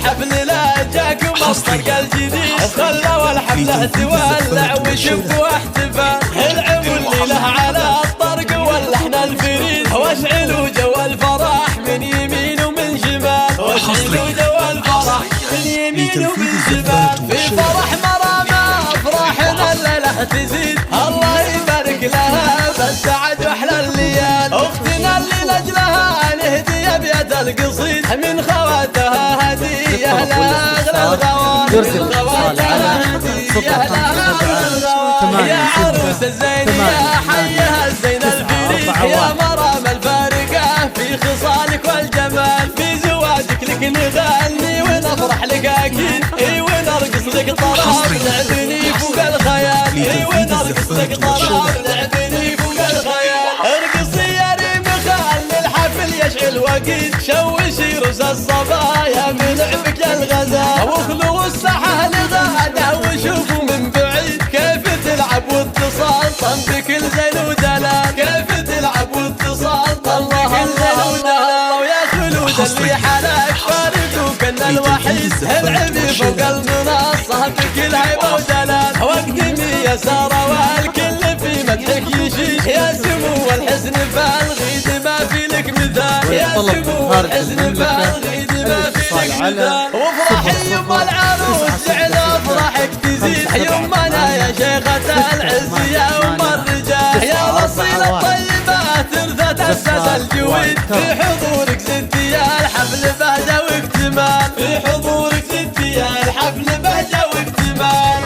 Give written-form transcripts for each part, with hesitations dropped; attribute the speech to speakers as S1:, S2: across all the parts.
S1: الحفل لا جاك مصدر الجديد خلوا الحفلة تولع وشوفوا احتفال العمو اللي له على الطرق واللحن الفريد واشعلوا جو الفرح من يمين ومن شمال واشعلوا جو الفرح من يمين ومن شمال في فرح مرامى افراحنا الليلة تزيد الله يبارك لها بالسعد واحلى الليال اختنا اللي لاجلها نهدي ابيات القصيد من خواتها هديه لاغلى الغوار من خواتها هديه لاغلى الغوار يا عروس الزين يا حيها الزين الفريد يا مرام الفارقه في خصالك والجمال في زواجك لك نغني ونفرح لك اكيد اي ونرقص لك طراب لعبني فوق الخيال اي ونرقص لك طراب لعبني فوق الخيال ارقصي يا ريم خلي الحفل يشعل وقيد شوشي رؤوس الصبايا من لعبك الغزال واخلوا الساحه لغاده وشوفوا من بعيد كيف تلعب واتصال طنبك الزين ودلال كيف تلعب واتصال طنبك الزين ودلال ويا خلود اللي حالك فارقوك ان الوحيد العبي فوق المنصه بكل هيبه ودلال واقدمي يا ساره والكل في مدحك يشيش يا سمو الحزن فالغيد ما في لك مثال يا سمو الحزن فالغيد ما في لك مثال وافرحي يما العروس جعل افراحك تزيد يمنا يا شيخة العز يا ام الرجال يا اصيل الطيبات ارثت اساس الجويد في حضورك زدتي يا الحفل بهجه واكتمال في حضورك زدتي يا الحفل بهجه واكتمال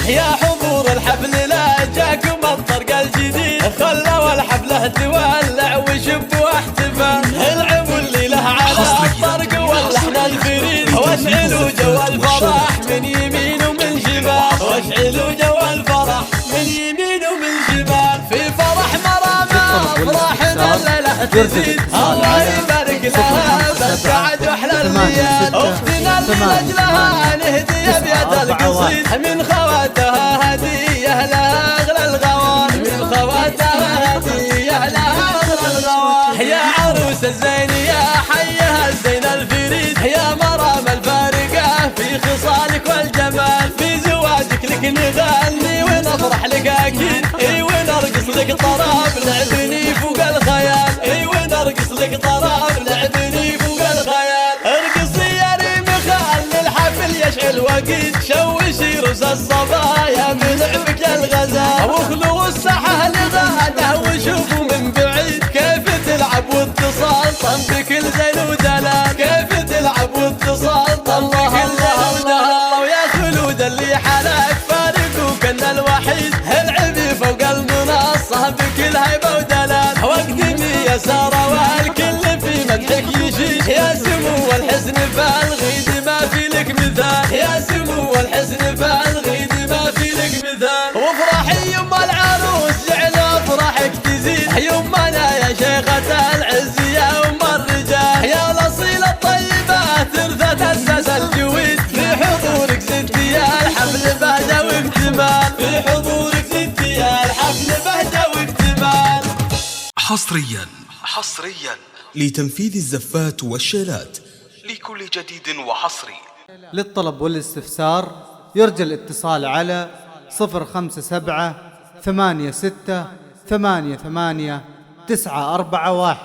S1: يا حضور الحفل لا جاكم الطرق الجديد خلوا الحفلة تولع وشوفوا احتفال العمو اللي له على الطرق واللحن الفريد واشعلوا جو الفرح من يمين ومن شمال واشعلوا جو الفرح من يمين ومن شمال في فرح مرامى افراحنا الليلة تزيد الله يبارك لها بالسعد واحلى الليال اختنا اللي لاجلها نهدي ابيات القصيد من خواتها هديه لاغلى الغوار من خواتها هديه لاغلى الغوار يا عروس الزين يا حيها الزين الفريد يا مرام الفارقه في خصالك والجمال في زواجك لك نغني ونفرح لك اكيد اي ونرقص لك طراب لعبني فوق الخيال اي ونرقص لك طراب لعبني فوق الخيال ارقصي يا ريم خلي الحفل يشعل وقيد شوشي رؤوس الصبايا من لعبك الغزال واخلوا الساحه لغاده وشوفوا من بعيد كيف تلعب واتصال طنبك الزين ودلال كيف تلعب واتصال طنبك الزين ودلال ويا خلود اللي حالك فارقوك ان الوحيد العبي فوق المنصه بكل هيبه ودلال واقدمي يا ساره والكل في مدحك يشيش يا سمو الحزن فالغيد ما في لك مثال يا سمو الحزن فالغيد ما في لك مثال وافرحي يما العروس جعل افراحك تزيد يمنا يا شيخة العز يا ام الرجال يا الاصيل الطيبات ارثت اساس الجويد في حضورك زدتي يا الحفل بهجه واكتمال في حضورك زدتي يا الحفل بهجه واكتمال
S2: حصريا لتنفيذ الزفات والشيلات لكل جديد وحصري.
S3: للطلب والاستفسار يرجى الاتصال على 057 86 88 941.